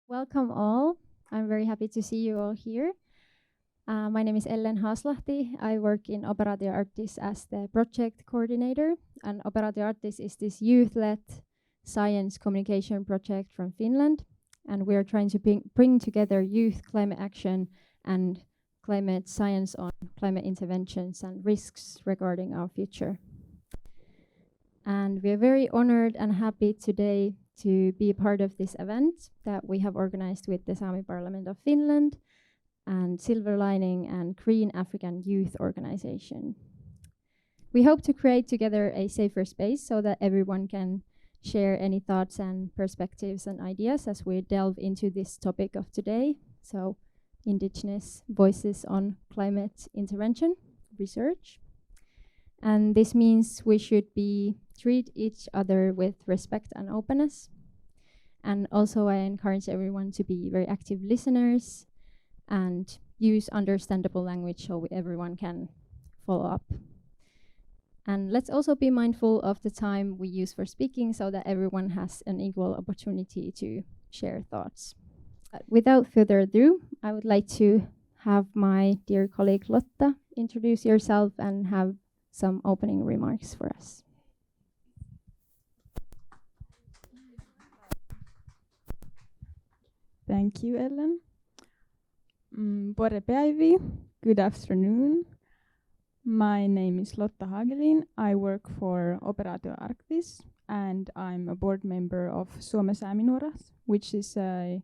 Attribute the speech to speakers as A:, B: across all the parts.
A: Welcome all. I'm very happy to see you all here. My name is Haaslahti. I work in Operaatio Arktis as the project coordinator. And Operaatio Arktis is this youth-led science communication project from Finland. And we are trying to bring together youth climate action and climate science on climate interventions and risks regarding our future. And we are very honored and happy today to be a part of this event that we have organized with the Sámi Parliment of Finland and SilverLining and Green African Youth Organization. We hope to create together a safer space so that everyone can share any thoughts and perspectives and ideas as we delve into this topic of today. So, Indigenous voices on climate intervention research. And this means we should treat each other with respect and openness. And also I encourage everyone to be very active listeners and use understandable language so everyone can follow up. And let's also be mindful of the time we use for speaking so that everyone has an equal opportunity to share thoughts. Without further ado, I would like to have my dear colleague Lotta introduce yourself and have some opening remarks for us.
B: Thank you, Ellen. Bore päivi. Good afternoon. My name is Lotta Hagelin. I work for Operaatio Arktis, and I'm a board member of Suomen Sääminuoret, which is a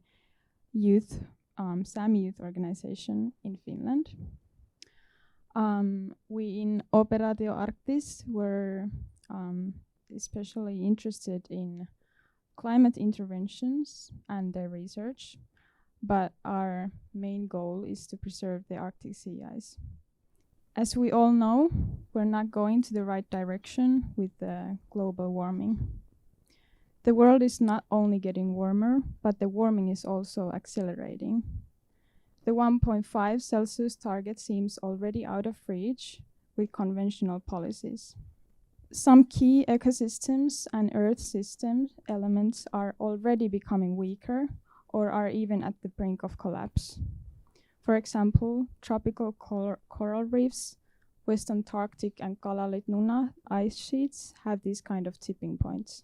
B: Sámi youth organization in Finland. We in Operaatio Arktis were especially interested in climate interventions and their research, but our main goal is to preserve the Arctic sea ice. As we all know, we're not going to the right direction with the global warming. The world is not only getting warmer, but the warming is also accelerating. The 1.5 Celsius target seems already out of reach with conventional policies. Some key ecosystems and Earth system elements are already becoming weaker or are even at the brink of collapse. For example, tropical coral reefs, West Antarctic and Kalalit Nuna ice sheets have these kind of tipping points.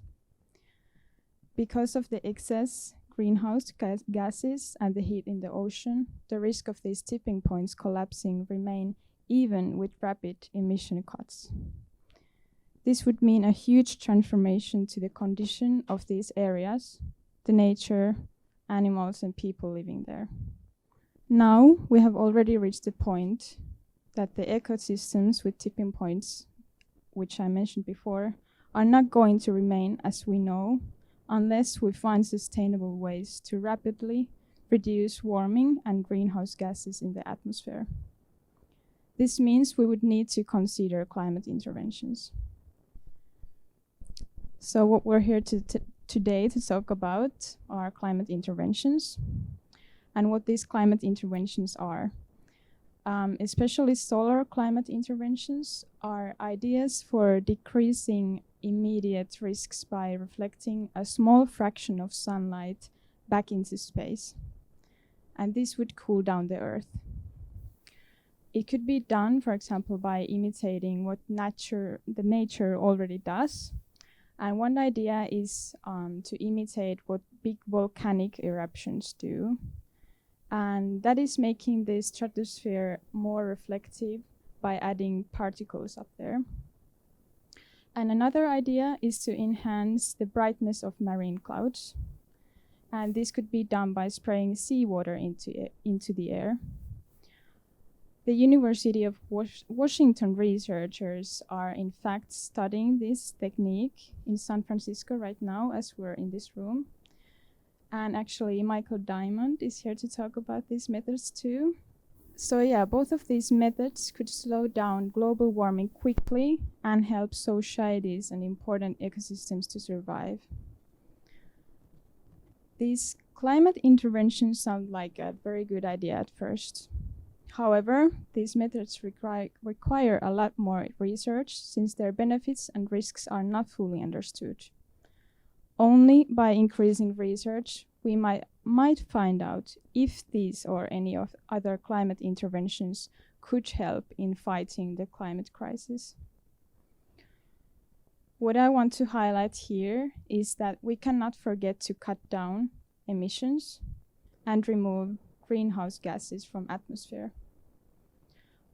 B: Because of the excess greenhouse gases and the heat in the ocean, the risk of these tipping points collapsing remain even with rapid emission cuts. This would mean a huge transformation to the condition of these areas, the nature, animals and people living there. Now we have already reached the point that the ecosystems with tipping points, which I mentioned before, are not going to remain as we know unless we find sustainable ways to rapidly reduce warming and greenhouse gases in the atmosphere. This means we would need to consider climate interventions. So what we're here today to talk about are climate interventions and what these climate interventions are. Especially solar climate interventions are ideas for decreasing immediate risks by reflecting a small fraction of sunlight back into space. And this would cool down the Earth. It could be done, for example, by imitating what the nature already does. And one idea is to imitate what big volcanic eruptions do. And that is making the stratosphere more reflective by adding particles up there. And another idea is to enhance the brightness of marine clouds. And this could be done by spraying seawater into the air. The University of Washington researchers are in fact studying this technique in San Francisco right now as we're in this room. And actually Michael Diamond is here to talk about these methods too. So yeah, both of these methods could slow down global warming quickly and help societies and important ecosystems to survive. These climate interventions sound like a very good idea at first. However, these methods require a lot more research since their benefits and risks are not fully understood. Only by increasing research we might might find out if these or any of other climate interventions could help in fighting the climate crisis. What I want to highlight here is that we cannot forget to cut down emissions and remove greenhouse gases from atmosphere.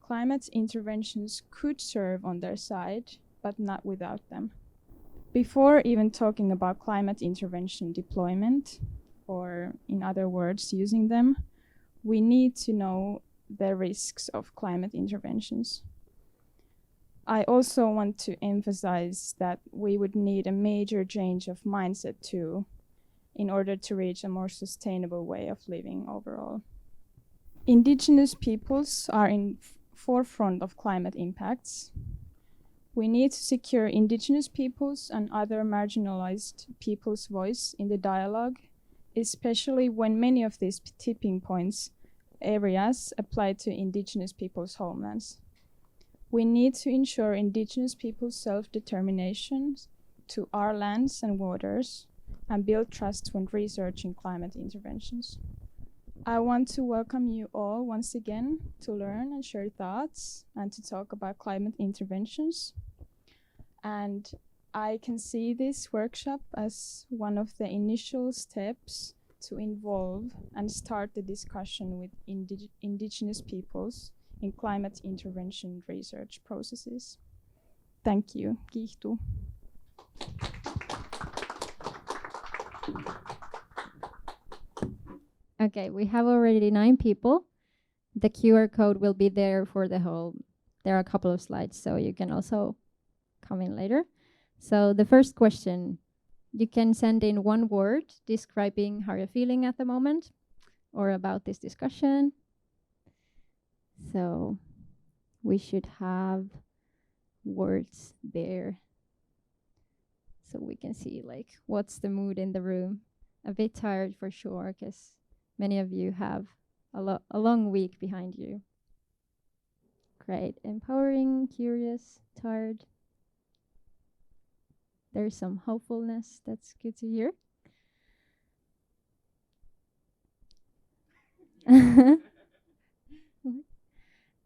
B: Climate interventions could serve on their side, but not without them. Before even talking about climate intervention deployment, or in other words, using them, we need to know the risks of climate interventions. I also want to emphasize that we would need a major change of mindset too, in order to reach a more sustainable way of living overall. Indigenous peoples are in forefront of climate impacts. We need to secure Indigenous peoples and other marginalized people's voice in the dialogue, especially when many of these tipping points areas apply to Indigenous people's homelands. We need to ensure Indigenous people's self-determination to our lands and waters and build trust when researching climate interventions. I want to welcome you all once again to learn and share thoughts and to talk about climate interventions. And I can see this workshop as one of the initial steps to involve and start the discussion with Indigenous peoples in climate intervention research processes. Thank you. Kiitos.
A: Okay, we have already 9 people. The QR code will be there for the whole. There are a couple of slides, so you can also come in later. So the first question, you can send in 1 word describing how you're feeling at the moment or about this discussion. So we should have words there so we can see like what's the mood in the room. A bit tired for sure, because many of you have a long week behind you. Great. Empowering, curious, tired. There's some hopefulness. That's good to hear.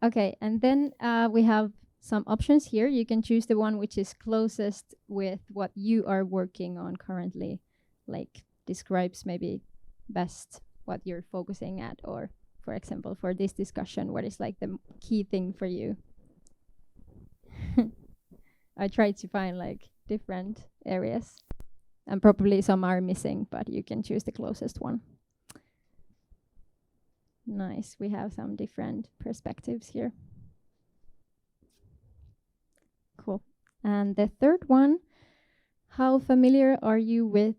A: Okay, and then we have some options here. You can choose the one which is closest with what you are working on currently, like describes maybe best what you're focusing at, or for example, for this discussion, what is like the key thing for you? I tried to find like different areas, and probably some are missing, but you can choose the closest one. Nice, we have some different perspectives here. Cool. And the third one, how familiar are you with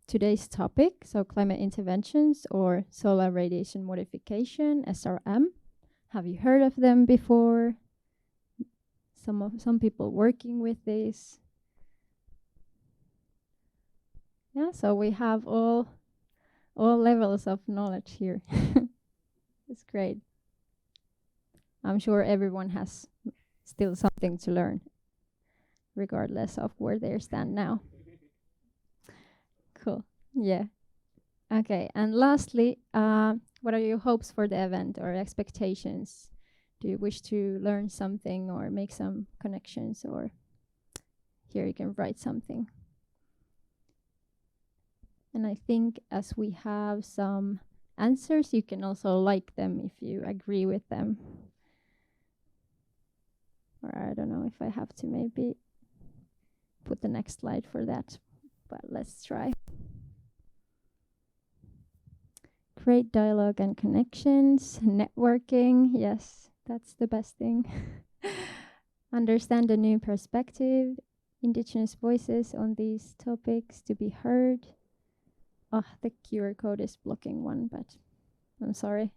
A: today's topic? So climate interventions or solar radiation modification, SRM. Have you heard of them before? Some people working with this. Yeah, so we have all levels of knowledge here. It's great. I'm sure everyone has still something to learn, regardless of where they stand now. Cool. Yeah. Okay. And lastly, what are your hopes for the event or expectations? Do you wish to learn something or make some connections, or here you can write something? And I think as we have some answers, you can also like them if you agree with them. Or I don't know if I have to maybe put the next slide for that, but let's try. Create dialogue and connections, networking, yes, that's the best thing. Understand a new perspective, Indigenous voices on these topics to be heard. Oh, the QR code is blocking one, but I'm sorry.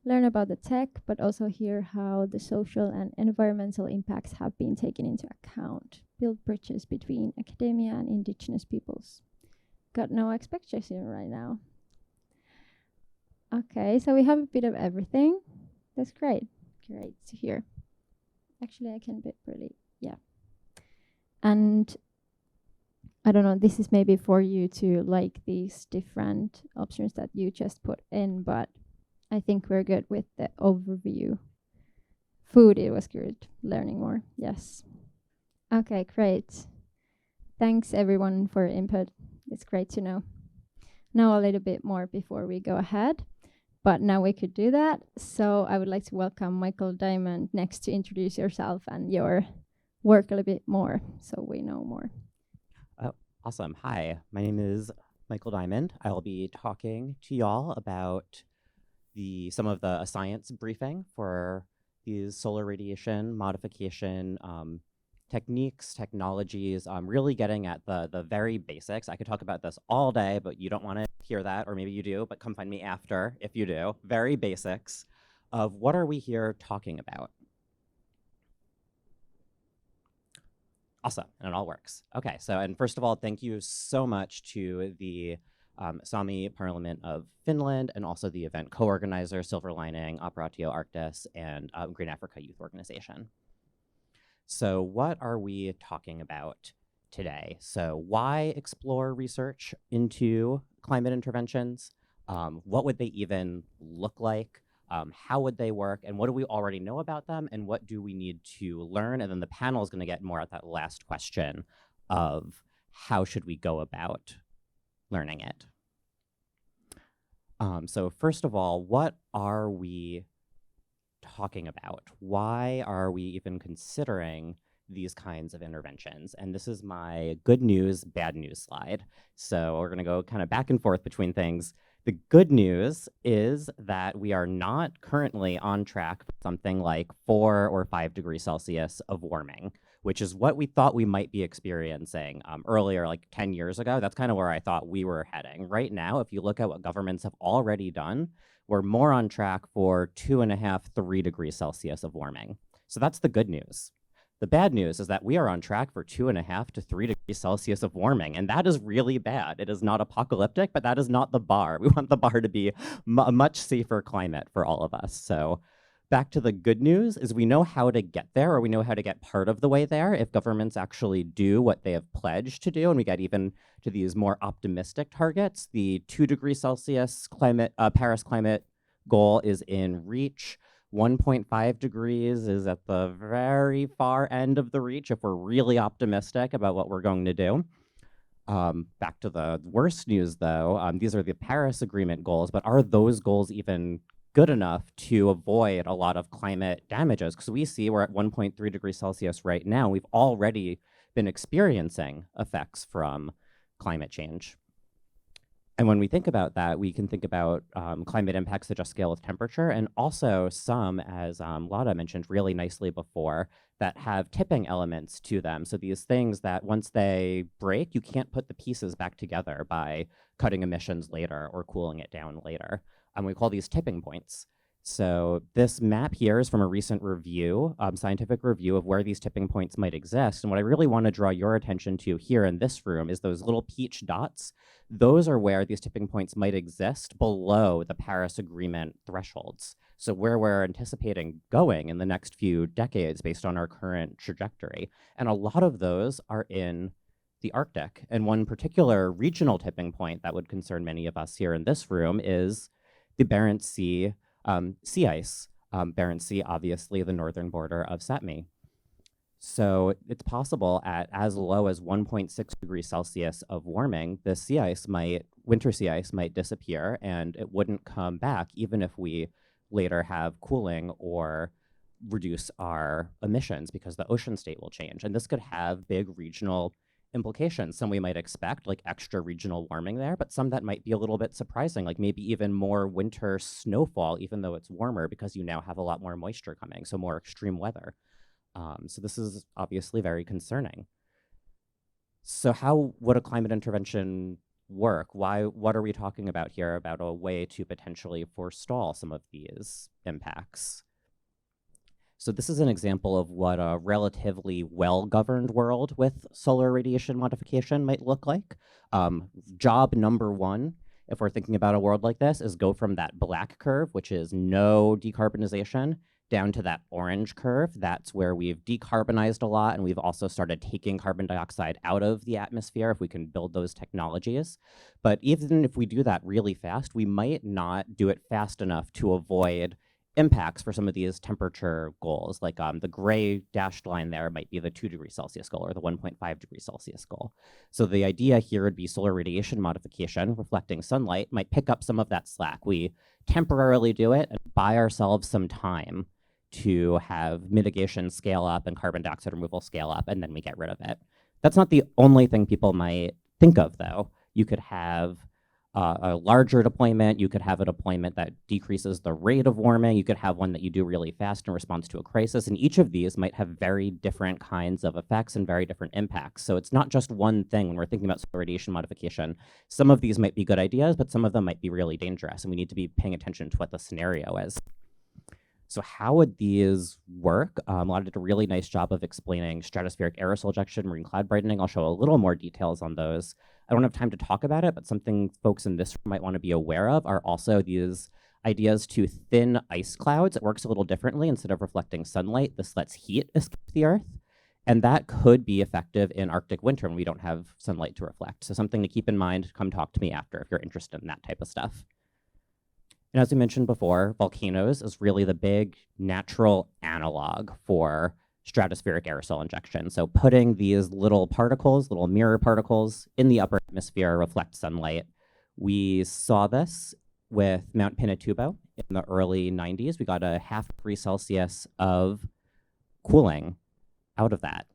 A: Learn about the tech, but also hear how the social and environmental impacts have been taken into account. Build bridges between academia and Indigenous peoples. Got no expectation right now. Okay, so we have a bit of everything. That's great. Great to hear. Actually, I can bit really, yeah. And I don't know, this is maybe for you to like these different options that you just put in, but I think we're good with the overview. Food, it was good. Learning more, yes. Okay, great. Thanks everyone for your input. It's great to know a little bit more before we go ahead. But now we could do that. So I would like to welcome Michael Diamond next to introduce yourself and your work a little bit more so we know more.
C: Oh, awesome. Hi, my name is Michael Diamond. I'll be talking to y'all about some of the science briefing for these solar radiation modification techniques, technologies, really getting at the very basics. I could talk about this all day, but you don't want to hear that, or maybe you do, but come find me after if you do. Very basics of what are we here talking about. Awesome, and it all works. Okay, so, and first of all, thank you so much to the Sámi Parliment of Finland, and also the event co-organizer, SilverLining, Operaatio, Arktis, and Green Africa Youth Organization. So what are we talking about today? So why explore research into climate interventions? What would they even look like? How would they work? And what do we already know about them? And what do we need to learn? And then the panel is going to get more at that last question of how should we go about learning it? So first of all, what are we talking about? Why are we even considering these kinds of interventions? And this is my good news, bad news slide. So we're going to go kind of back and forth between things. The good news is that we are not currently on track for something like 4 or 5 degrees Celsius of warming, which is what we thought we might be experiencing earlier, like 10 years ago. That's kind of where I thought we were heading. Right now, if you look at what governments have already done, we're more on track for 2.5, 3 degrees Celsius of warming. So that's the good news. The bad news is that we are on track for 2.5 to 3 degrees Celsius of warming, and that is really bad. It is not apocalyptic, but that is not the bar. We want the bar to be a much safer climate for all of us. So back to the good news is we know how to get there, or we know how to get part of the way there if governments actually do what they have pledged to do, and we get even to these more optimistic targets. The 2 degrees Celsius Paris climate goal is in reach. 1.5 degrees is at the very far end of the reach if we're really optimistic about what we're going to do. Back to the worst news, though, these are the Paris Agreement goals, but are those goals even good enough to avoid a lot of climate damages? Because we see we're at 1.3 degrees Celsius right now. We've already been experiencing effects from climate change. And when we think about that, we can think about climate impacts that just scale with temperature, and also some, as Lotta mentioned really nicely before, that have tipping elements to them. So these things that once they break, you can't put the pieces back together by cutting emissions later or cooling it down later. And we call these tipping points. So this map here is from a recent review, scientific review of where these tipping points might exist. And what I really want to draw your attention to here in this room is those little peach dots. Those are where these tipping points might exist below the Paris Agreement thresholds. So where we're anticipating going in the next few decades based on our current trajectory. And a lot of those are in the Arctic. And one particular regional tipping point that would concern many of us here in this room is the Barents Sea sea ice. Barents Sea, obviously the northern border of Sámi. So it's possible at as low as 1.6 degrees Celsius of warming, the sea ice winter sea ice might disappear, and it wouldn't come back even if we later have cooling or reduce our emissions, because the ocean state will change. And this could have big regional implications. Some we might expect, like extra regional warming there, but some that might be a little bit surprising, like maybe even more winter snowfall, even though it's warmer, because you now have a lot more moisture coming, so more extreme weather. So this is obviously very concerning. So how would a climate intervention work? What are we talking about here about a way to potentially forestall some of these impacts? So this is an example of what a relatively well-governed world with solar radiation modification might look like. Job number one, if we're thinking about a world like this, is go from that black curve, which is no decarbonization, down to that orange curve, that's where we've decarbonized a lot, and we've also started taking carbon dioxide out of the atmosphere if we can build those technologies. But even if we do that really fast, we might not do it fast enough to avoid impacts for some of these temperature goals. Like the gray dashed line there might be the 2°C goal or the 1.5°C goal. So the idea here would be solar radiation modification, reflecting sunlight, might pick up some of that slack. We temporarily do it and buy ourselves some time to have mitigation scale up and carbon dioxide removal scale up, and then we get rid of it. That's not the only thing people might think of, though. You could have a larger deployment. You could have a deployment that decreases the rate of warming. You could have one that you do really fast in response to a crisis. And each of these might have very different kinds of effects and very different impacts. So it's not just one thing when we're thinking about solar radiation modification. Some of these might be good ideas, but some of them might be really dangerous. And we need to be paying attention to what the scenario is. So how would these work? Lotta did a really nice job of explaining stratospheric aerosol ejection, marine cloud brightening. I'll show a little more details on those. I don't have time to talk about it, but something folks in this room might want to be aware of are also these ideas to thin ice clouds. It works a little differently. Instead of reflecting sunlight, this lets heat escape the Earth. And that could be effective in Arctic winter when we don't have sunlight to reflect. So something to keep in mind. Come talk to me after if you're interested in that type of stuff. And as we mentioned before, volcanoes is really the big natural analog for stratospheric aerosol injection. So putting these little particles, little mirror particles in the upper atmosphere reflect sunlight. We saw this with Mount Pinatubo in the early 90s. We got a 0.5 degree Celsius of cooling out of that.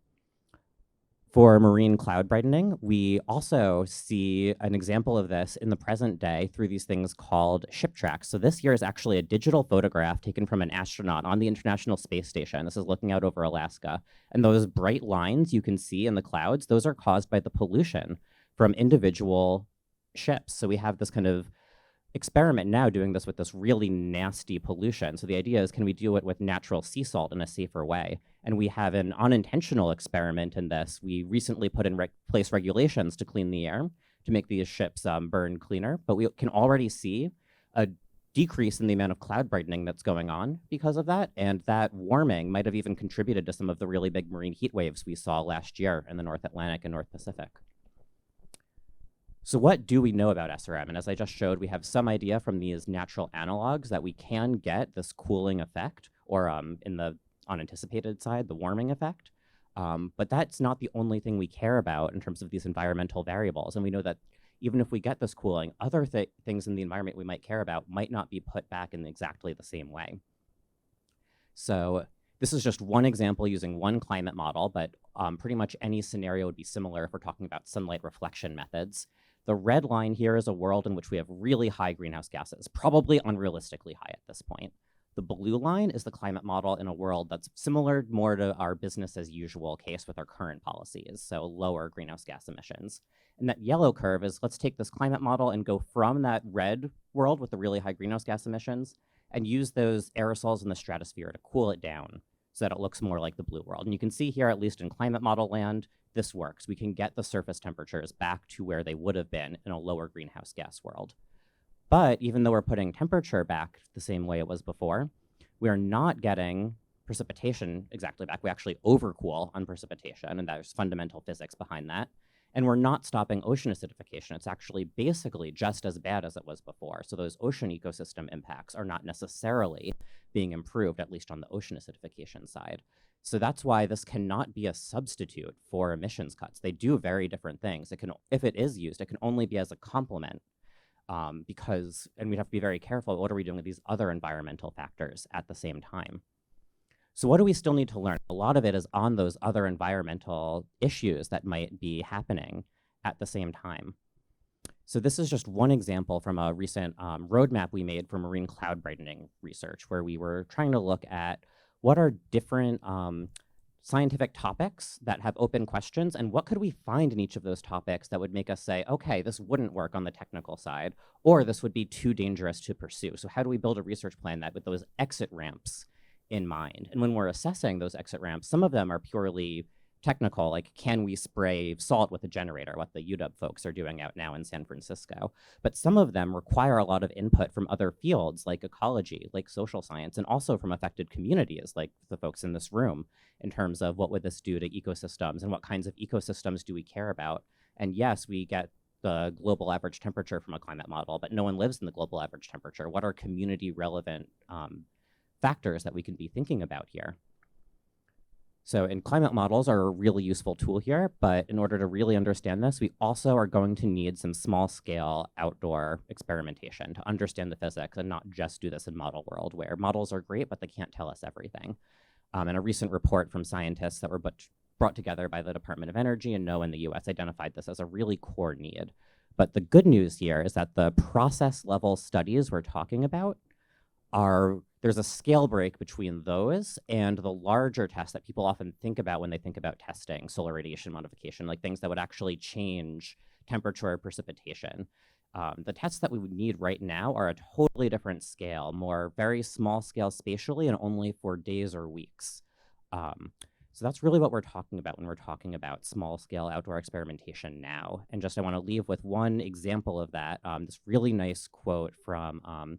C: For marine cloud brightening, we also see an example of this in the present day through these things called ship tracks. So this here is actually a digital photograph taken from an astronaut on the International Space Station. This is looking out over Alaska. And those bright lines you can see in the clouds, those are caused by the pollution from individual ships. So we have this kind of experiment now doing this with this really nasty pollution. So the idea is, can we do it with natural sea salt in a safer way? And we have an unintentional experiment in this. We recently put in place regulations to clean the air to make these ships burn cleaner, but we can already see a decrease in the amount of cloud brightening that's going on because of that. And that warming might have even contributed to some of the really big marine heat waves we saw last year in the North Atlantic and North Pacific. So what do we know about SRM? And as I just showed, we have some idea from these natural analogs that we can get this cooling effect, or in the unanticipated side, the warming effect. But that's not the only thing we care about in terms of these environmental variables. And we know that even if we get this cooling, other things in the environment we might care about might not be put back in exactly the same way. So this is just one example using one climate model, but pretty much any scenario would be similar if we're talking about sunlight reflection methods. The red line here is a world in which we have really high greenhouse gases, probably unrealistically high at this point. The blue line is the climate model in a world that's similar more to our business as usual case with our current policies, so lower greenhouse gas emissions. And that yellow curve is, let's take this climate model and go from that red world with the really high greenhouse gas emissions and use those aerosols in the stratosphere to cool it down so that it looks more like the blue world. And you can see here, at least in climate model land, this works. We can get the surface temperatures back to where they would have been in a lower greenhouse gas world. But even though we're putting temperature back the same way it was before, we're not getting precipitation exactly back. We actually overcool on precipitation, and there's fundamental physics behind that. And we're not stopping ocean acidification. It's actually basically just as bad as it was before. So those ocean ecosystem impacts are not necessarily being improved, at least on the ocean acidification side. So that's why this cannot be a substitute for emissions cuts. They do very different things. It can, if it is used, it can only be as a complement because, and we have to be very careful, what are we doing with these other environmental factors at the same time? So what do we still need to learn? A lot of it is on those other environmental issues that might be happening at the same time. So this is just one example from a recent roadmap we made for marine cloud brightening research, where we were trying to look at what are different scientific topics that have open questions, and what could we find in each of those topics that would make us say, okay, this wouldn't work on the technical side, or this would be too dangerous to pursue. So how do we build a research plan that with those exit ramps in mind? And when we're assessing those exit ramps, some of them are purely technical, like can we spray salt with a generator, what the UW folks are doing out now in San Francisco. But some of them require a lot of input from other fields like ecology, like social science, and also from affected communities like the folks in this room in terms of what would this do to ecosystems and what kinds of ecosystems do we care about. And yes, we get the global average temperature from a climate model, but no one lives in the global average temperature. What are community relevant factors that we can be thinking about here? So and climate models are a really useful tool here, but in order to really understand this, we also are going to need some small scale outdoor experimentation to understand the physics and not just do this in model world, where models are great, but they can't tell us everything. And a recent report from scientists that were brought together by the Department of Energy and NOAA in the US identified this as a really core need. But the good news here is that the process level studies we're talking about there's a scale break between those and the larger tests that people often think about when they think about testing solar radiation modification, like things that would actually change temperature or precipitation. The tests that we would need right now are a totally different scale, more very small scale spatially and only for days or weeks. So that's really what we're talking about when we're talking about small scale outdoor experimentation now. And just I wanna leave with one example of that, this really nice quote from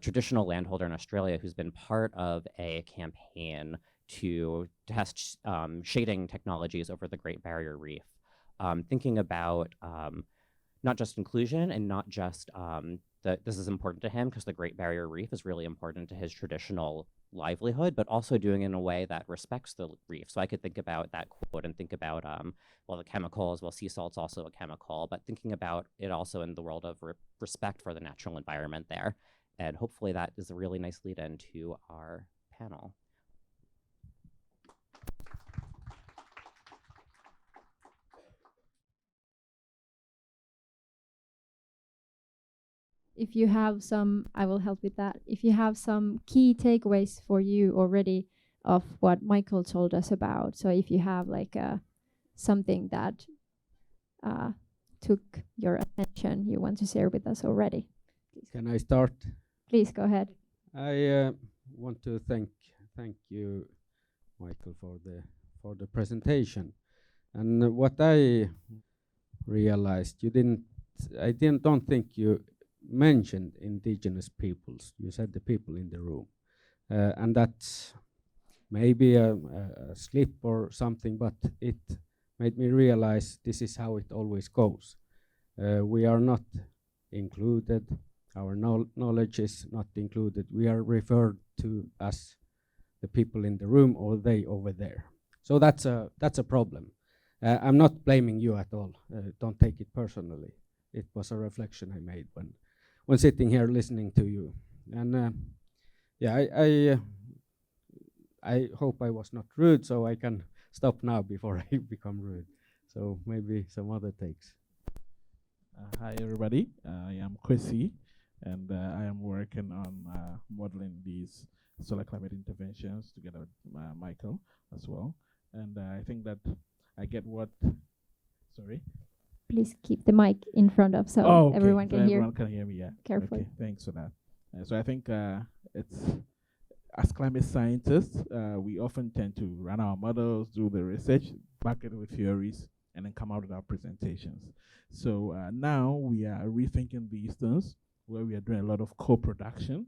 C: traditional landholder in Australia who's been part of a campaign to test shading technologies over the Great Barrier Reef, thinking about not just inclusion and not just that this is important to him because the Great Barrier Reef is really important to his traditional livelihood, but also doing it in a way that respects the reef. So I could think about that quote and think about, well, the chemicals, well, sea salt's also a chemical, but thinking about it also in the world of respect for the natural environment there. And hopefully that is a really nice lead in to our panel.
A: If you have some, I will help with that. If you have some key takeaways for you already of what Michael told us about. So if you have like something that took your attention, you want to share with us already. Please.
D: Can I start?
A: Please go ahead.
D: I want to thank you, Michael, for the presentation. And what I realized, I don't think you mentioned indigenous peoples. You said the people in the room, and that's maybe a slip or something, but it made me realize this is how it always goes. We are not included. Our knowledge is not included. We are referred to as the people in the room or they over there. So that's a problem. I'm not blaming you at all. Don't take it personally. It was a reflection I made when sitting here listening to you. And yeah, I hope I was not rude, so I can stop now before I become rude. So maybe some other takes.
E: Hi everybody, I am Kwesi, and I am working on modeling these solar climate interventions together with Michael as well. And I think that I get what, sorry?
A: Please keep the mic in front of so
E: okay.
A: everyone can hear.
E: Everyone can hear me, yeah.
A: Carefully.
E: Okay, thanks for that. So I think it's, as climate scientists, we often tend to run our models, do the research, back it with theories, and then come out with our presentations. So now we are rethinking these things, where we are doing a lot of co-production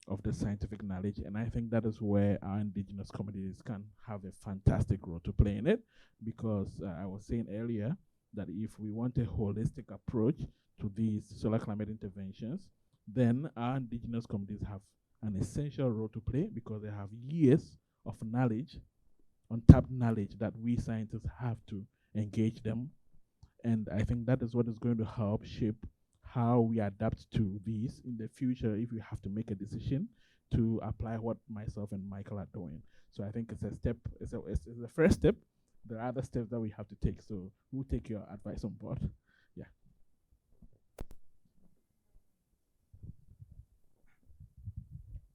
E: of the scientific knowledge, and I think that is where our indigenous communities can have a fantastic role to play in it, because I was saying earlier that if we want a holistic approach to these solar climate interventions, then our indigenous communities have an essential role to play, because they have years of knowledge, untapped knowledge, that we scientists have to engage them. And I think that is what is going to help shape how we adapt to these in the future if we have to make a decision to apply what myself and Michael are doing. So I think it's a step, it's the first step. There are other steps that we have to take, so we'll take your advice on board. Yeah.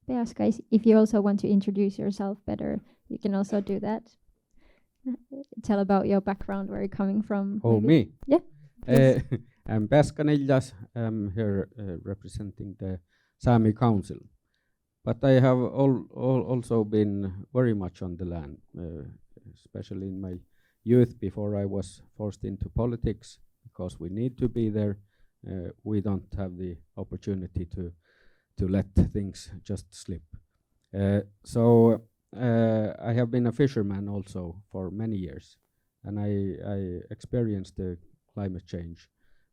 A: Beaska, if you also want to introduce yourself better, you can also do that. Tell about your background, where you're coming from.
D: Oh,
A: maybe.
D: me?
A: Yeah.
D: I'm Beaska Niillas. I'm here representing the Sámi Council. But I have also been very much on the land, especially in my youth before I was forced into politics, because we need to be there. We don't have the opportunity to let things just slip. So I have been a fisherman also for many years, and I experienced the climate change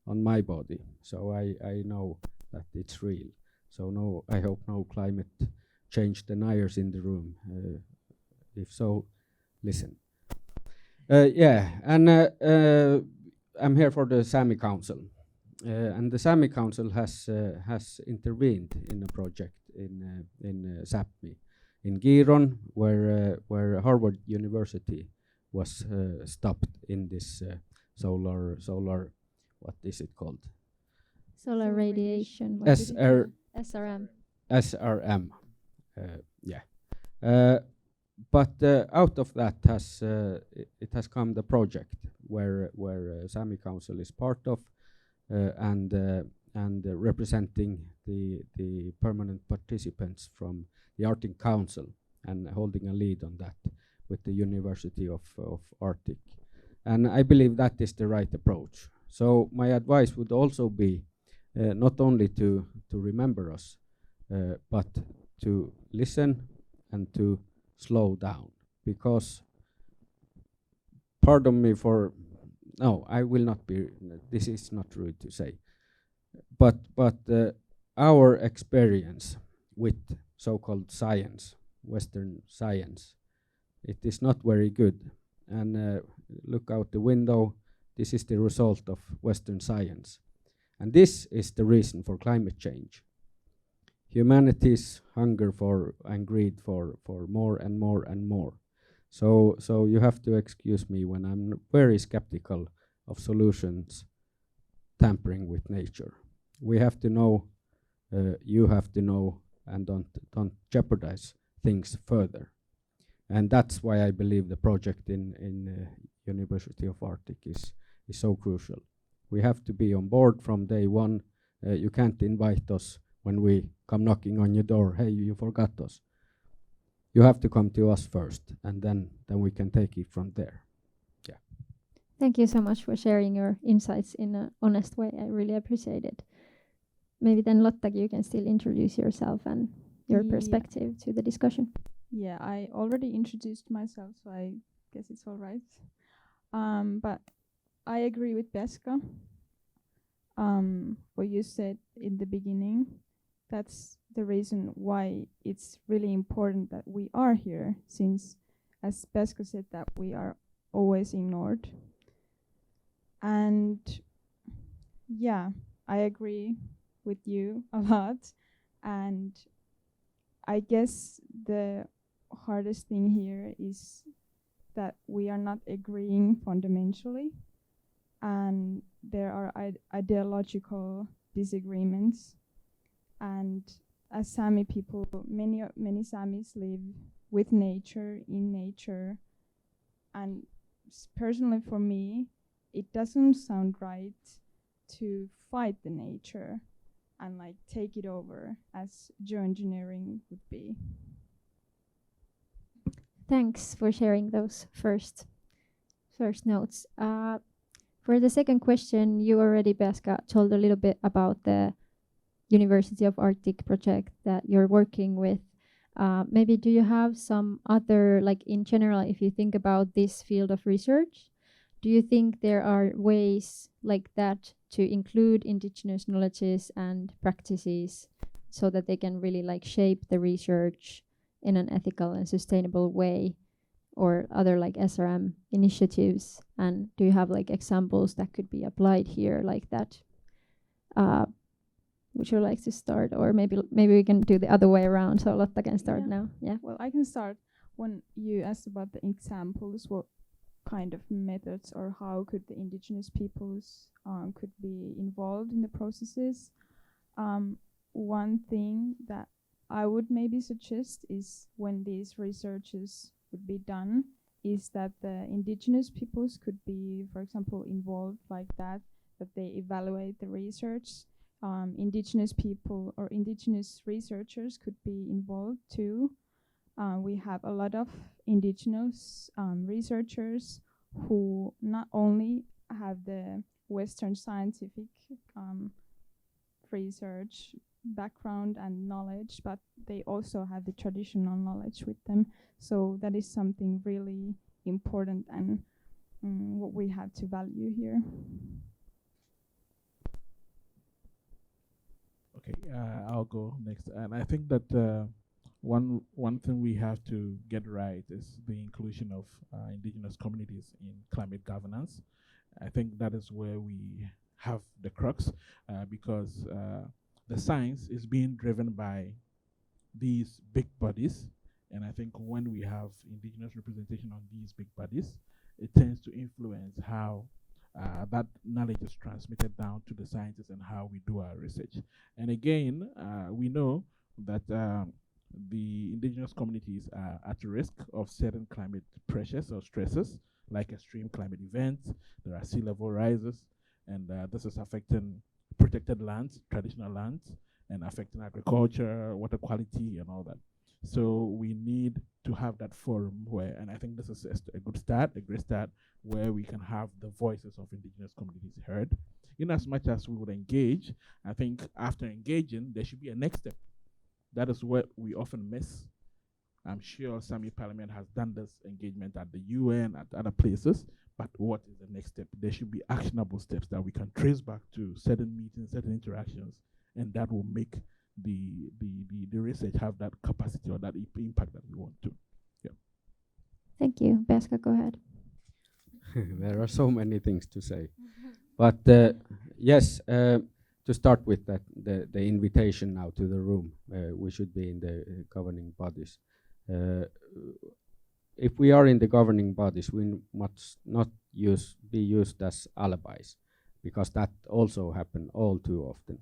D: on my body, so I know that it's real. So no, I hope no climate change deniers in the room. If so, listen. Yeah, and I'm here for the Sámi Council, and the Sámi Council has intervened in a project in Sápmi, in Giron, where Harvard University was stopped in this solar. What is it called?
A: Solar radiation. SRM.
D: SRM. Yeah. But out of that it has come the project where Sámi Council is part of, and representing the permanent participants from the Arctic Council, and holding a lead on that with the University of Arctic. And I believe that is the right approach. So my advice would also be not only to remember us, but to listen and to slow down, because pardon me for, no, I will not be, this is not rude to say, but our experience with so-called science, Western science, it is not very good. And look out the window, this is the result of Western science. And this is the reason for climate change. Humanity's hunger for and greed for more and more and more. So you have to excuse me when I'm very skeptical of solutions tampering with nature. We have to know, you have to know, and don't jeopardize things further. And that's why I believe the project in University of Arctic is so crucial. We have to be on board from day one. You can't invite us when we come knocking on your door, hey, you forgot us. You have to come to us first, and then we can take it from there. Yeah.
A: Thank you so much for sharing your insights in an honest way. I really appreciate it. Maybe then, Lotta, you can still introduce yourself and your perspective to the discussion.
B: Yeah, I already introduced myself, so I guess it's all right. But I agree with Beaska. What you said in the beginning, that's the reason why it's really important that we are here, since, as Beaska said, that we are always ignored. And yeah, I agree with you a lot. And I guess the hardest thing here is that we are not agreeing fundamentally, and there are ideological disagreements. And as Sámi people, many Sámis live with nature, in nature, and personally for me, it doesn't sound right to fight the nature and like take it over as geoengineering would be.
A: Thanks for sharing those first notes. For the second question, you already, Beaska, told a little bit about the University of Arctic project that you're working with. Maybe do you have some other, like in general, if you think about this field of research, do you think there are ways like that to include indigenous knowledges and practices so that they can really like shape the research in an ethical and sustainable way, or other like SRM initiatives? And do you have like examples that could be applied here like that? Would you like to start, or maybe we can do the other way around, so Lotta can start now? Yeah.
B: Well, I can start. When you asked about the examples, what kind of methods or how could the indigenous peoples could be involved in the processes? One thing that I would maybe suggest is, when these researches would be done, is that the indigenous peoples could be, for example, involved like that they evaluate the research. Indigenous people or indigenous researchers could be involved too. we have a lot of indigenous researchers who not only have the Western scientific research background and knowledge, but they also have the traditional knowledge with them. So that is something really important and what we have to value here.
E: Okay, I'll go next. And I think that one thing we have to get right is the inclusion of indigenous communities in climate governance. I think that is where we have the crux, because the science is being driven by these big bodies. And I think when we have indigenous representation on these big bodies, it tends to influence how that knowledge is transmitted down to the scientists and how we do our research. And again, we know that the indigenous communities are at risk of certain climate pressures or stresses, like extreme climate events. There are sea level rises, and this is affecting protected lands, traditional lands, and affecting agriculture, water quality, and all that. So we need to have that forum where, and I think this is a good start, a great start, where we can have the voices of indigenous communities heard. In as much as we would engage, I think after engaging, there should be a next step. That is what we often miss. I'm sure Sámi Parliament has done this engagement at the UN, at other places, but what is the next step? There should be actionable steps that we can trace back to certain meetings, certain interactions, and that will make the research have that capacity or that impact that we want to. Yeah.
A: Thank you. Beaska, go ahead.
D: There are so many things to say. But yes, to start with that, the invitation now to the room, we should be in the governing bodies. If we are in the governing bodies, we must not be used as alibis, because that also happens all too often.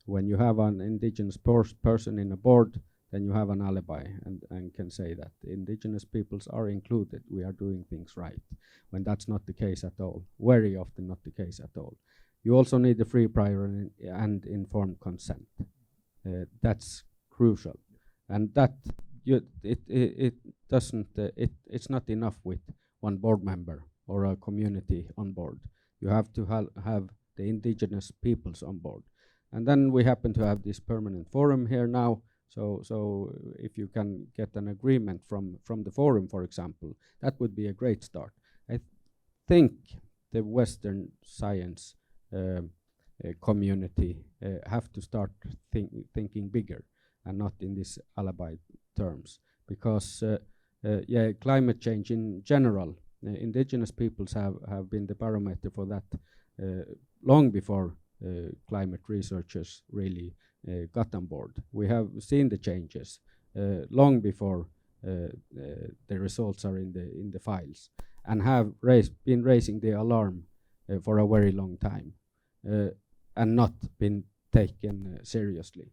D: When you have an indigenous person in a board, then you have an alibi and can say that the indigenous peoples are included, we are doing things right, when that's not the case at all, very often not the case at all. You also need the free, prior and informed consent. That's crucial, and that it doesn't. It's not enough with one board member or a community on board. You have to have the indigenous peoples on board, and then we happen to have this permanent forum here now. So if you can get an agreement from the forum, for example, that would be a great start. I think the Western science community have to start thinking bigger and not in these alibi terms, because climate change in general, indigenous peoples have been the barometer for that long before climate researchers really got on board. We have seen the changes long before the results are in the files, and have been raising the alarm for a very long time, and not been taken seriously.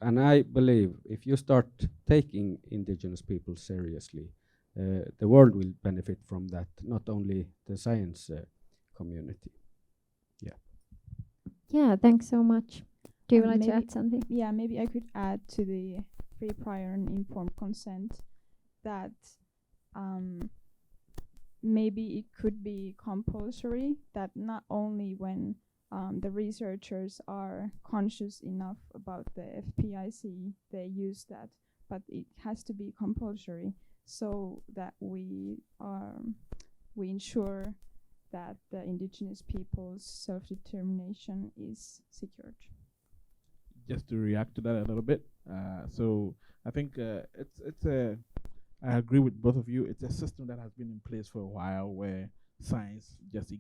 D: And I believe if you start taking indigenous people seriously, the world will benefit from that, not only the science community.
A: Yeah, thanks so much. Do you
B: And
A: like to
B: maybe-
A: add something?
B: Yeah, maybe I could add to the free, prior, and informed consent that maybe it could be compulsory, that not only when the researchers are conscious enough about the FPIC, they use that, but it has to be compulsory so that we ensure that the indigenous people's self-determination is secured.
E: Just to react to that a little bit, so I think I agree with both of you. It's a system that has been in place for a while where science just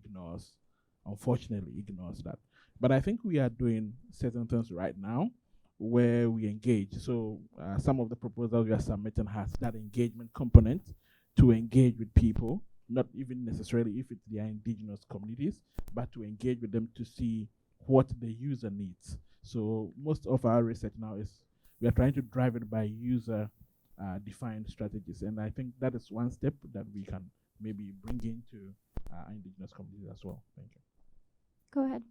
E: unfortunately ignores that. But I think we are doing certain things right now where we engage. So some of the proposals we are submitting has that engagement component to engage with people, not even necessarily if it's their indigenous communities, but to engage with them to see what the user needs. So most of our research now is we are trying to drive it by user defined strategies, and I think that is one step that we can maybe bring into indigenous communities as well. Thank you.
A: Go ahead.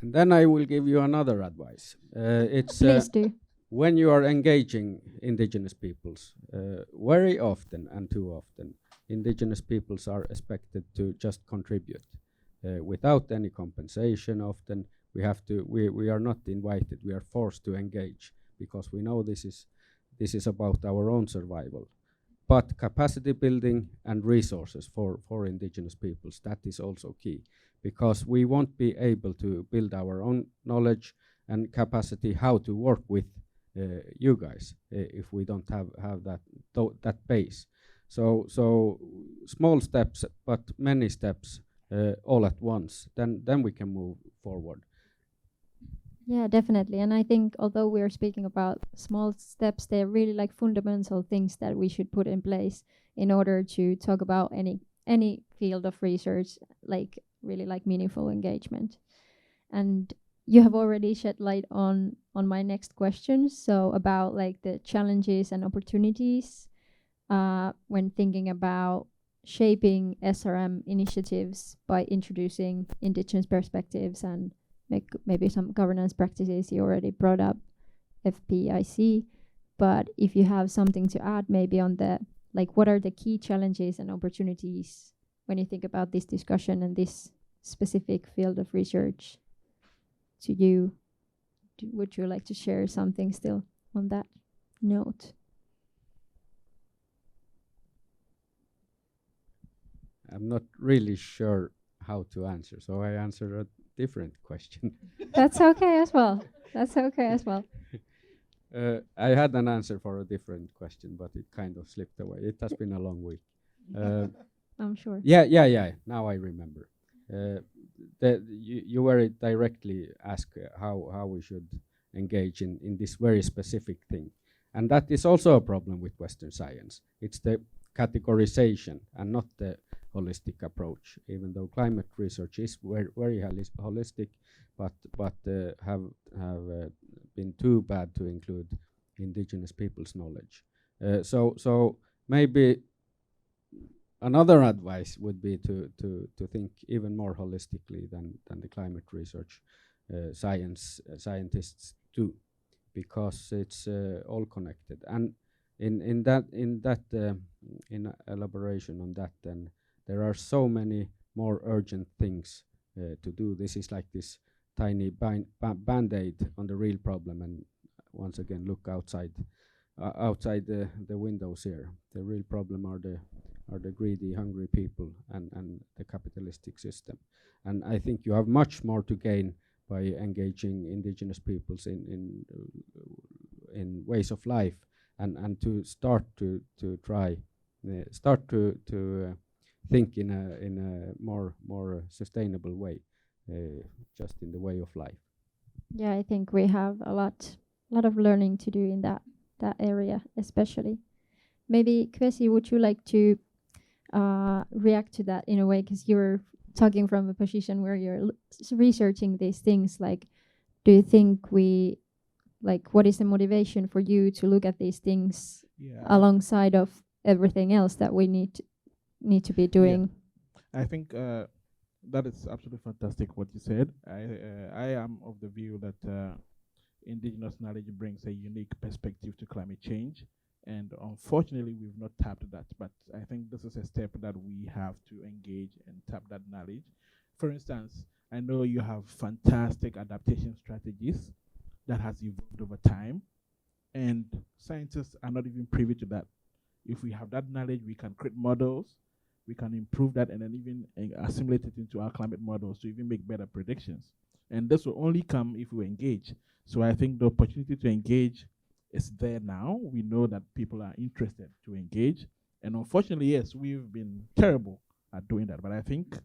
D: And then I will give you another advice. It's
A: Please do.
D: when you are engaging indigenous peoples, very often and too often, indigenous peoples are expected to just contribute without any compensation. Often we are not invited, we are forced to engage because we know this is about our own survival. But capacity building and resources for indigenous peoples, that is also key, because we won't be able to build our own knowledge and capacity how to work with you guys if we don't have that base. So small steps, but many steps all at once. Then we can move forward.
A: Yeah, definitely. And I think although we're speaking about small steps, they're really like fundamental things that we should put in place in order to talk about any field of research, like really like meaningful engagement. And you have already shed light on my next question, so about like the challenges and opportunities when thinking about shaping SRM initiatives by introducing indigenous perspectives and maybe some governance practices. You already brought up FPIC, but if you have something to add maybe on the, like, what are the key challenges and opportunities when you think about this discussion and this specific field of research to you? Would you like to share something still on that note?
D: I'm not really sure how to answer, so I answer a different question.
A: That's okay as well. That's okay as well.
D: I had an answer for a different question, but it kind of slipped away. It has been a long week.
A: I'm sure.
D: Yeah. Now I remember. You very directly ask how we should engage in this very specific thing, and that is also a problem with Western science. It's the categorization and not the holistic approach. Even though climate research is very holistic, but have been too bad to include indigenous people's knowledge. So maybe another advice would be to think even more holistically than the climate research scientists do, because it's all connected. And in elaboration on that, then there are so many more urgent things to do. This is like this tiny band-aid on the real problem, and once again look outside the windows here. The real problem are the greedy, hungry people and the capitalistic system. And I think you have much more to gain by engaging indigenous peoples in ways of life, and to start to think in a more sustainable way, just in the way of life.
A: Yeah, I think we have a lot of learning to do in that area, especially. Maybe Kwesi, would you like to react to that in a way, because you're talking from a position where you're researching these things? Like, do you think what is the motivation for you to look at these things alongside of everything else that we need to be doing?
E: I think that is absolutely fantastic what you said. I am of the view that indigenous knowledge brings a unique perspective to climate change, and unfortunately we've not tapped that. But I think this is a step that we have to engage and tap that knowledge. For instance, I know you have fantastic adaptation strategies that has evolved over time, and scientists are not even privy to that. If we have that knowledge, we can create models, we can improve that, and then even assimilate it into our climate models to even make better predictions. And this will only come if we engage. So I think the opportunity to engage is there now. We know that people are interested to engage. And unfortunately, yes, we've been terrible at doing that. But I think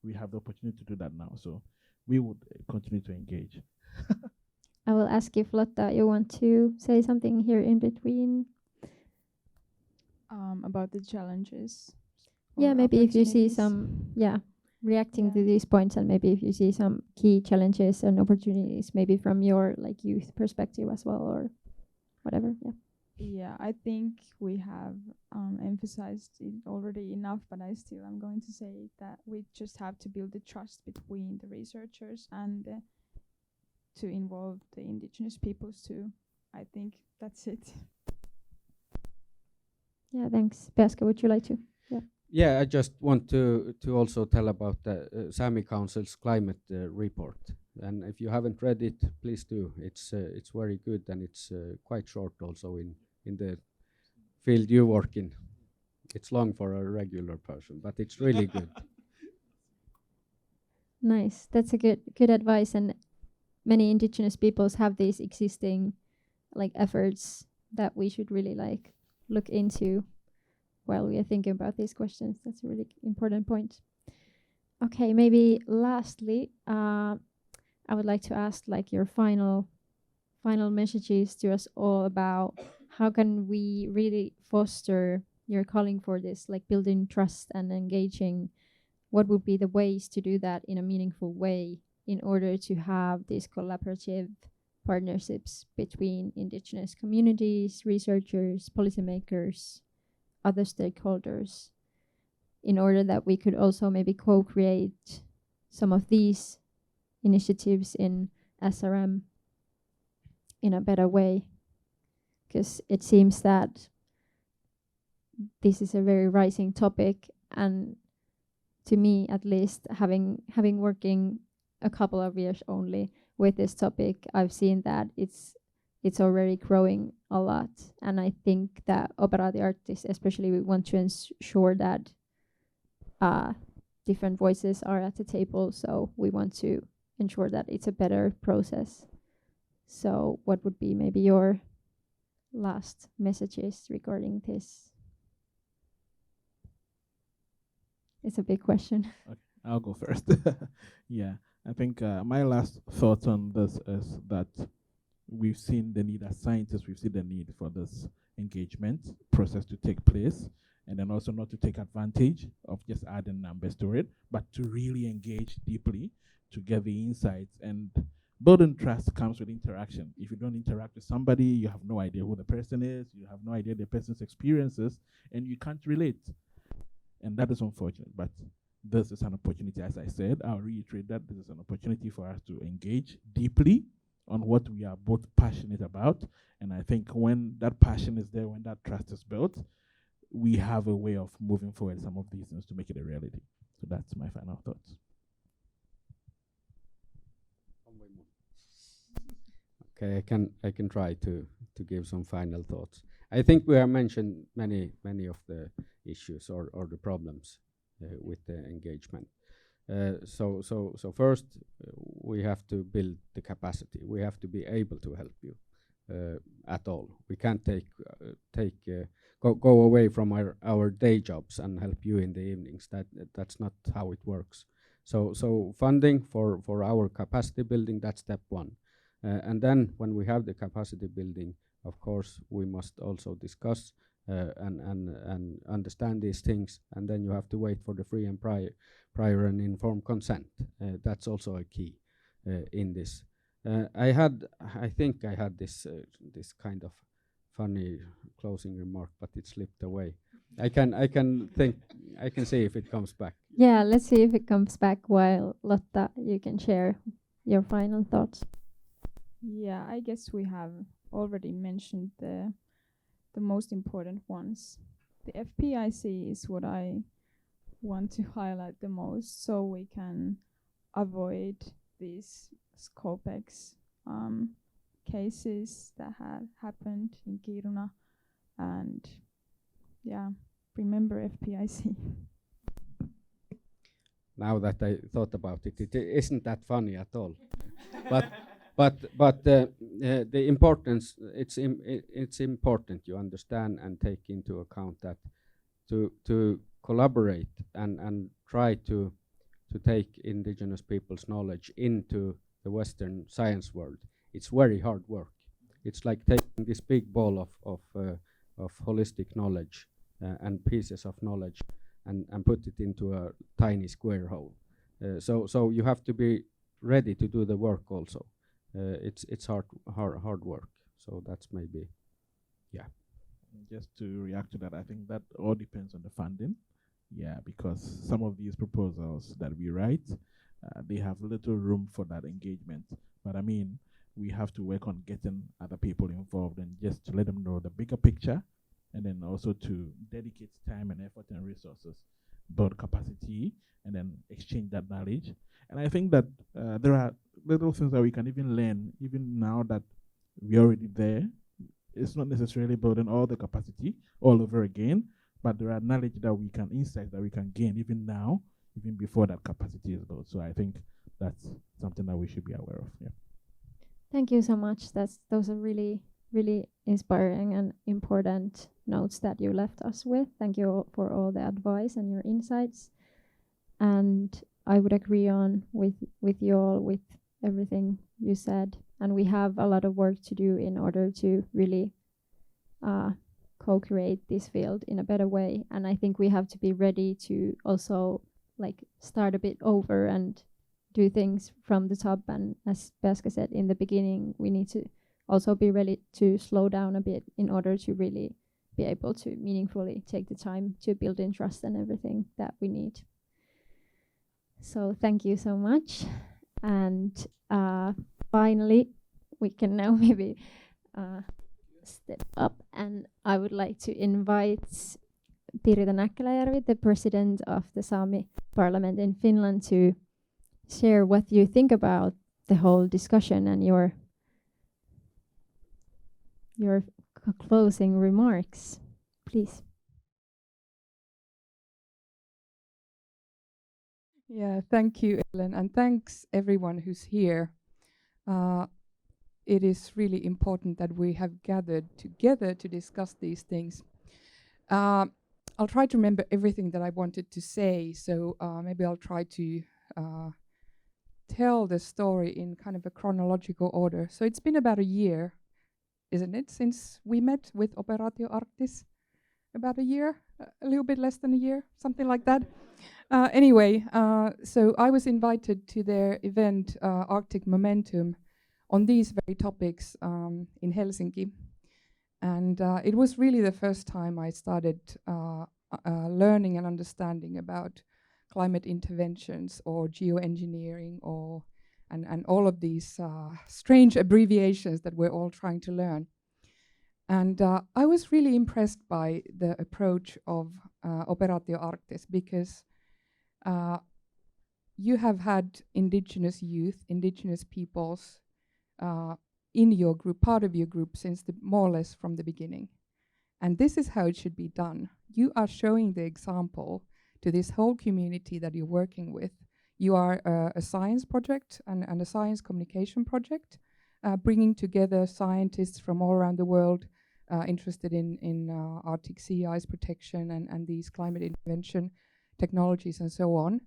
E: we have the opportunity to do that now. So we would continue to engage.
A: I will ask if Lotta, you want to say something here in between?
B: About the challenges.
A: Yeah, maybe if you see some, reacting to these points, and maybe if you see some key challenges and opportunities, maybe from your like youth perspective as well, or whatever.
B: Yeah, I think we have emphasized it already enough, but I still am going to say that we just have to build the trust between the researchers and to involve the indigenous peoples too. I think that's it.
A: Yeah, thanks. Beaska, would you like to?
D: Yeah, I just want to also tell about the Sámi Council's climate report. And if you haven't read it, please do. It's very good, and it's quite short also in the field you work in. It's long for a regular person, but it's really good.
A: Nice. That's a good advice. And many indigenous peoples have these existing like efforts that we should really like look into while we are thinking about these questions. That's a really important point. Okay, maybe lastly, I would like to ask like your final messages to us all about how can we really foster your calling for this, like building trust and engaging. What would be the ways to do that in a meaningful way in order to have these collaborative partnerships between indigenous communities, researchers, policymakers, other stakeholders, in order that we could also maybe co-create some of these initiatives in SRM in a better way? Because it seems that this is a very rising topic, and to me at least, having working a couple of years only with this topic, I've seen that it's already growing a lot. And I think that Operaatio Arktis, especially, we want to ensure that different voices are at the table. So we want to ensure that it's a better process. So what would be maybe your last messages regarding this? It's a big question.
E: Okay, I'll go first. Yeah, I think my last thoughts on this is that we've seen the need as scientists, we've seen the need for this engagement process to take place, and then also not to take advantage of just adding numbers to it, but to really engage deeply to get the insights. And building trust comes with interaction. If you don't interact with somebody, you have no idea who the person is, you have no idea the person's experiences, and you can't relate. And that is unfortunate, but this is an opportunity. As I said, I'll reiterate that this is an opportunity for us to engage deeply on what we are both passionate about. And I think when that passion is there, when that trust is built, we have a way of moving forward some of these things to make it a reality. So that's my final thoughts.
D: Okay, I can try to give some final thoughts. I think we have mentioned many of the issues or the problems with the engagement. So first, we have to build the capacity. We have to be able to help you at all. We can't go away from our day jobs and help you in the evenings. That's not how it works. So funding for our capacity building, that's step one. And then when we have the capacity building, of course, we must also discuss and understand these things, and then you have to wait for the free and prior and informed consent. That's also a key in this. I think I had this kind of funny closing remark, but it slipped away. I can see if it comes back.
A: Yeah, let's see if it comes back. While Lotta, you can share your final thoughts.
B: Yeah, I guess we have already mentioned the most important ones. The FPIC is what I want to highlight the most, so we can avoid these Scopex cases that had happened in Kiruna, and yeah, remember FPIC.
D: Now that I thought about it, it isn't that funny at all. But the importance, it's important you understand and take into account that to collaborate and try to take indigenous people's knowledge into the Western science world, it's very hard work. It's like taking this big ball of holistic knowledge and pieces of knowledge and put it into a tiny square hole. So you have to be ready to do the work also. It's hard work. So that's maybe, yeah.
E: Just to react to that, I think that all depends on the funding. Yeah, because some of these proposals that we write, they have little room for that engagement. But I mean, we have to work on getting other people involved and just to let them know the bigger picture, and then also to dedicate time and effort and resources, build capacity, and then exchange that knowledge. And I think that there are little things that we can even learn, even now that we're already there. It's not necessarily building all the capacity all over again, but there are knowledge that we can, insights that we can gain even now, even before that capacity is built. So I think that's something that we should be aware of. Yeah.
A: Thank you so much. Those are really, really inspiring and important notes that you left us with. Thank you all for all the advice and your insights. And I would agree on with you all with everything you said. And we have a lot of work to do in order to really co-create this field in a better way. And I think we have to be ready to also like start a bit over and do things from the top. And as Beaska said in the beginning, we need to also be ready to slow down a bit in order to really be able to meaningfully take the time to build in trust and everything that we need. So thank you so much. And finally, we can now maybe step up, and I would like to invite Pirita Näkkäläjärvi, the president of the Sámi Parliment in Finland, to share what you think about the whole discussion and your closing remarks, please.
F: Yeah, thank you, Ellen, and thanks everyone who's here. It is really important that we have gathered together to discuss these things. I'll try to remember everything that I wanted to say, so maybe I'll try to tell the story in kind of a chronological order. So it's been about a year, isn't it, since we met with Operaatio Arktis? About a year, a little bit less than a year, something like that. Anyway, so I was invited to their event, Arctic Momentum, on these very topics in Helsinki. And it was really the first time I started learning and understanding about climate interventions or geoengineering and all of these strange abbreviations that we're all trying to learn. And I was really impressed by the approach of Operaatio Arktis, because you have had indigenous youth, indigenous peoples in your group, part of your group, since more or less from the beginning. And this is how it should be done. You are showing the example to this whole community that you're working with. You are a science project and a science communication project, bringing together scientists from all around the world interested in Arctic sea ice protection and these climate intervention technologies and so on.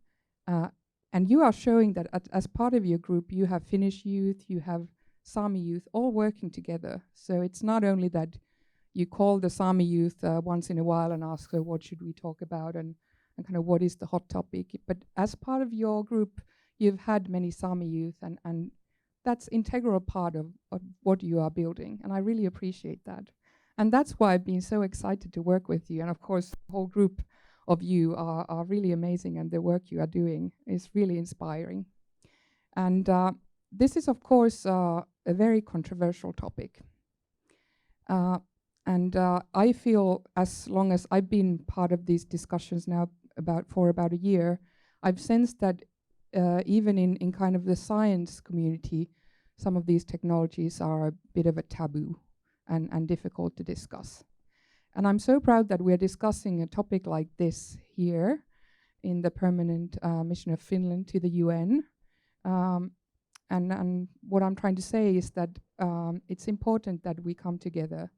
F: And you are showing that as part of your group, you have Finnish youth, you have Sámi youth, all working together. So it's not only that you call the Sámi youth once in a while and ask, so what should we talk about and kind of what is the hot topic, but as part of your group, you've had many Sámi youth and that's integral part of what you are building. And I really appreciate that. And that's why I've been so excited to work with you. And of course, the whole group of you are really amazing, and the work you are doing is really inspiring. And this is, of course, a very controversial topic. And I feel, as long as I've been part of these discussions now for about a year, I've sensed that even in kind of the science community, some of these technologies are a bit of a taboo and difficult to discuss. And I'm so proud that we're discussing a topic like this here in the permanent mission of Finland to the UN. And what I'm trying to say is that it's important that we come together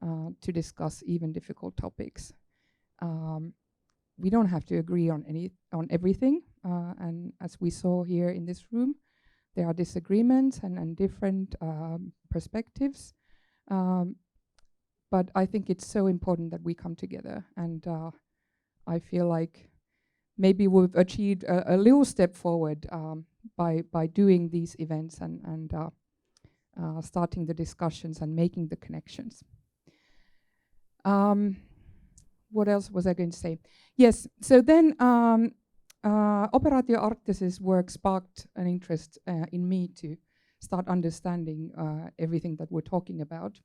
F: to discuss even difficult topics. We don't have to agree on everything, and as we saw here in this room, there are disagreements and different perspectives. But I think it's so important that we come together, and I feel like maybe we've achieved a little step forward by doing these events and starting the discussions and making the connections. What else was I going to say? Yes, so then Operaatio Arktis's work sparked an interest in me to start understanding everything that we're talking about.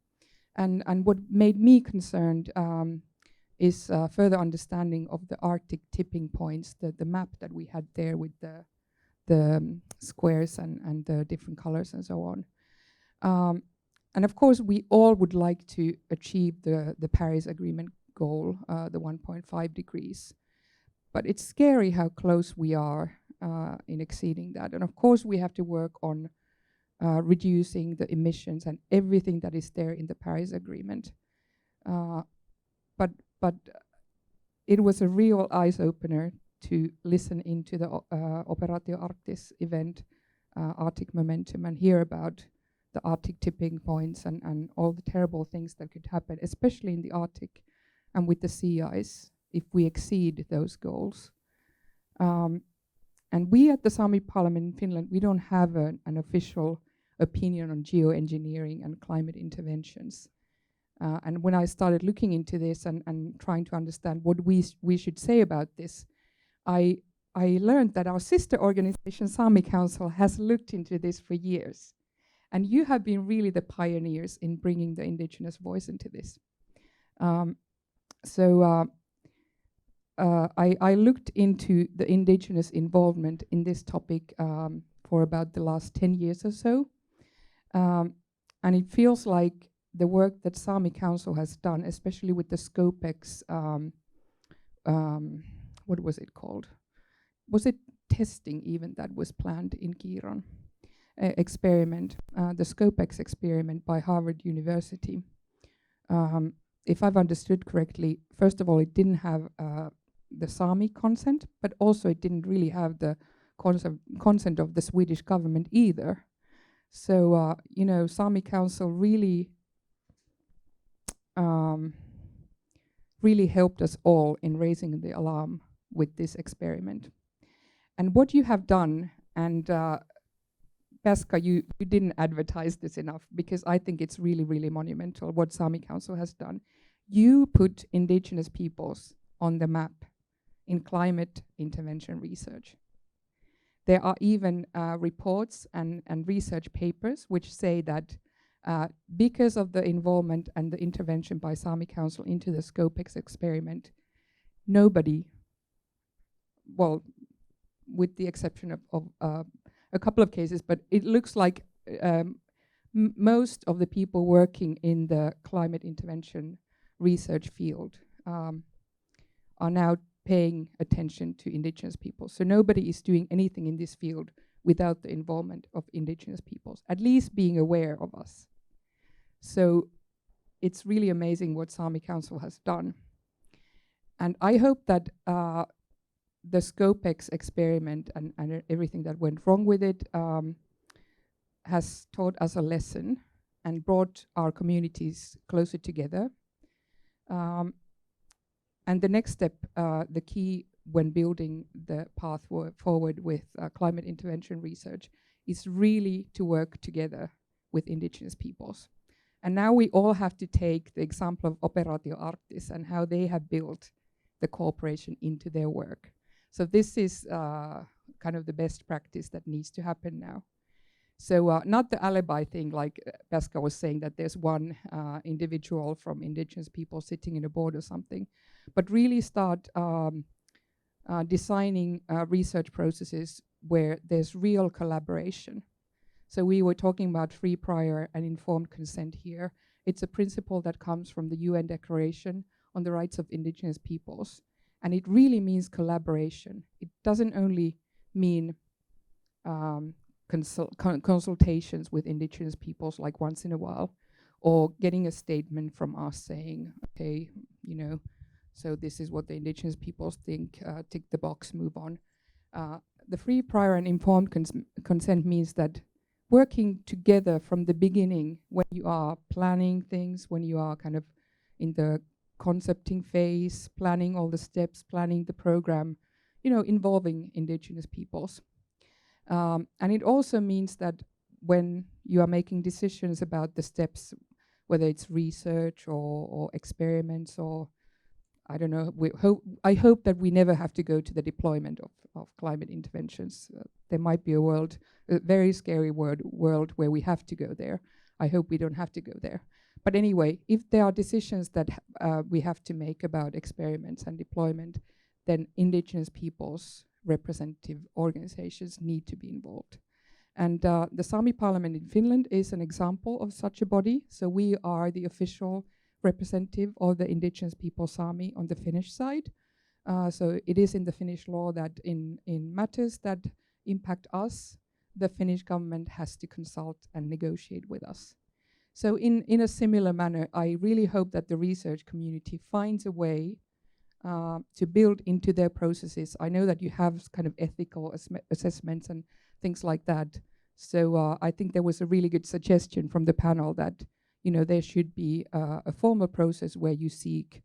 F: And what made me concerned is further understanding of the Arctic tipping points, the map that we had there with the squares and the different colors and so on. And of course, we all would like to achieve the Paris Agreement goal, the 1.5 degrees. But it's scary how close we are in exceeding that. And of course, we have to work on reducing the emissions and everything that is there in the Paris Agreement. But it was a real eye-opener to listen into the Operaatio Arktis event, Arctic Momentum, and hear about the Arctic tipping points and all the terrible things that could happen, especially in the Arctic and with the sea ice, if we exceed those goals. And we at the Sámi Parliament in Finland, we don't have an official opinion on geoengineering and climate interventions. And when I started looking into this and trying to understand what we should say about this, I learned that our sister organization, Sámi Council, has looked into this for years. And you have been really the pioneers in bringing the indigenous voice into this. I looked into the indigenous involvement in this topic for about the last 10 years or so. And it feels like the work that Sámi Council has done, especially with the Scopex, what was it called? Was it testing even that was planned in Quaraine? Experiment, the Scopex experiment by Harvard University. If I've understood correctly, first of all, it didn't have the Sámi consent, but also it didn't really have the consent of the Swedish government either. So, Sámi Council really helped us all in raising the alarm with this experiment. And what you have done, and Beaska, you didn't advertise this enough, because I think it's really, really monumental what Sámi Council has done. You put indigenous peoples on the map in climate intervention research. There are even reports and research papers which say that because of the involvement and the intervention by Sámi Council into the Scopex experiment, nobody, well, with the exception of a couple of cases, but it looks like most of the people working in the climate intervention research field are now paying attention to indigenous people. So nobody is doing anything in this field without the involvement of indigenous peoples, at least being aware of us. So it's really amazing what Sámi Council has done. And I hope that the Scopex experiment and everything that went wrong with it has taught us a lesson and brought our communities closer together. And the next step, the key when building the path forward with climate intervention research, is really to work together with indigenous peoples. And now we all have to take the example of Operaatio Arktis and how they have built the cooperation into their work. So this is kind of the best practice that needs to happen now. So not the alibi thing, like Beaska was saying, that there's one individual from indigenous people sitting in a board or something, but really start designing research processes where there's real collaboration. So we were talking about free, prior, and informed consent here. It's a principle that comes from the UN Declaration on the Rights of Indigenous Peoples. And it really means collaboration. It doesn't only mean consultations with indigenous peoples like once in a while, or getting a statement from us saying, okay, so this is what the indigenous peoples think, tick the box, move on. The free, prior, and informed consent means that working together from the beginning, when you are planning things, when you are kind of in the concepting phase, planning all the steps, planning the program, involving indigenous peoples. And it also means that when you are making decisions about the steps, whether it's research or experiments or I don't know. I hope that we never have to go to the deployment of climate interventions. There might be a very scary world where we have to go there. I hope we don't have to go there. But anyway, if there are decisions that we have to make about experiments and deployment, then indigenous peoples' representative organizations need to be involved. And the Sámi Parliament in Finland is an example of such a body. So we are the official representative of the indigenous people Sámi on the Finnish side. So it is in the Finnish law that in matters that impact us, the Finnish government has to consult and negotiate with us. So in a similar manner, I really hope that the research community finds a way to build into their processes. I know that you have kind of ethical assessments and things like that. So I think there was a really good suggestion from the panel that there should be a formal process where you seek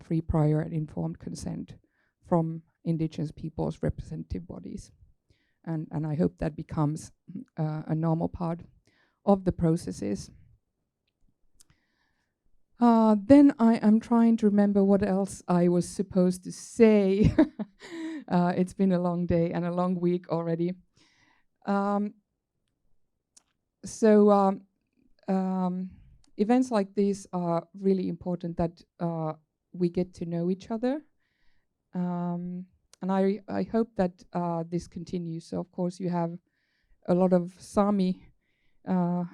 F: free, prior, and informed consent from indigenous people's representative bodies. And I hope that becomes a normal part of the processes. Then I am trying to remember what else I was supposed to say. It's been a long day and a long week already. Events like these are really important, that we get to know each other. And I hope that this continues. So of course you have a lot of Sámi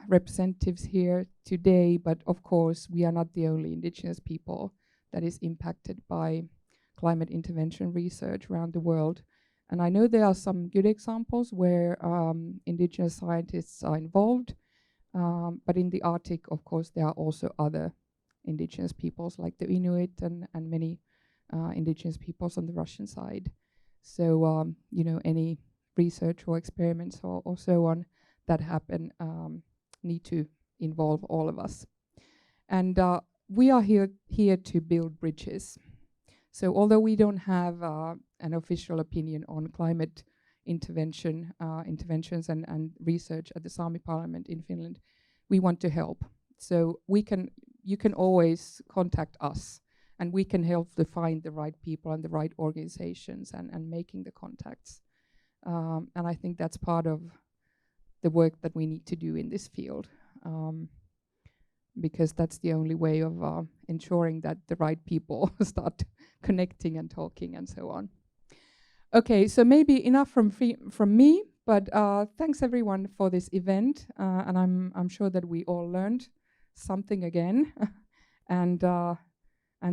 F: representatives here today, but of course we are not the only indigenous people that is impacted by climate intervention research around the world. And I know there are some good examples where indigenous scientists are involved, but in the Arctic, of course, there are also other indigenous peoples like the Inuit and many indigenous peoples on the Russian side. So, any research or experiments or so on that happen need to involve all of us. And we are here to build bridges. So although we don't have an official opinion on climate interventions and research at the Sámi Parliament in Finland, we want to help. So you can always contact us, and we can help to find the right people and the right organizations and making the contacts. And I think that's part of the work that we need to do in this field, because that's the only way of ensuring that the right people start connecting and talking and so on. Okay, so maybe enough from me, but thanks everyone for this event, and I'm sure that we all learned something again, and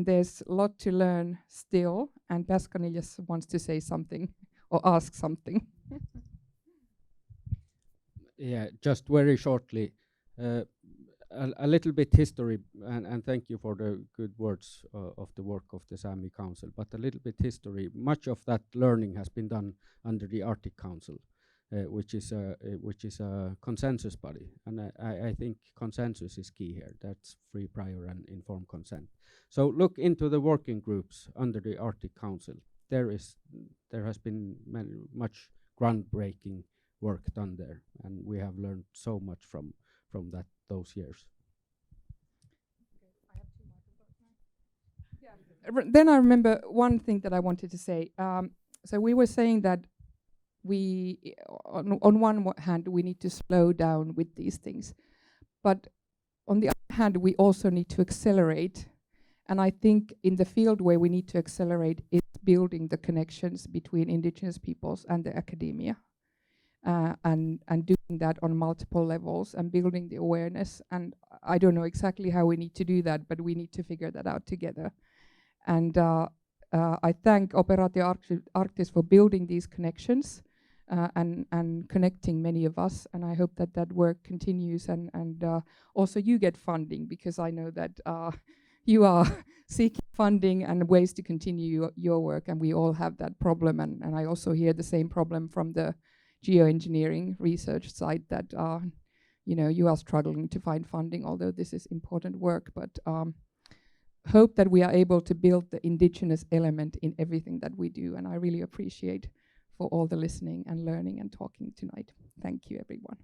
F: there's a lot to learn still, and Beaska Niillas wants to say something or ask something.
D: Yeah, just very shortly, a little bit history, and thank you for the good words of the work of the Sámi Council, but a little bit history. Much of that learning has been done under the Arctic Council, which is a consensus body, and I think consensus is key here. That's free, prior, and informed consent. So look into the working groups under the Arctic Council. There has been much groundbreaking work done there, and we have learned so much from those years.
F: Then I remember one thing that I wanted to say. So we were saying that we, on one hand, we need to slow down with these things, but on the other hand, we also need to accelerate. And I think in the field where we need to accelerate is building the connections between indigenous peoples and the academia. And doing that on multiple levels and building the awareness. And I don't know exactly how we need to do that, but we need to figure that out together. And I thank Operaatio Arktis for building these connections and connecting many of us. And I hope that work continues and also you get funding, because I know that you are seeking funding and ways to continue your work, and we all have that problem. And I also hear the same problem from the geoengineering research side, that you are struggling to find funding, although this is important work, but hope that we are able to build the indigenous element in everything that we do. And I really appreciate for all the listening and learning and talking tonight. Thank you, everyone.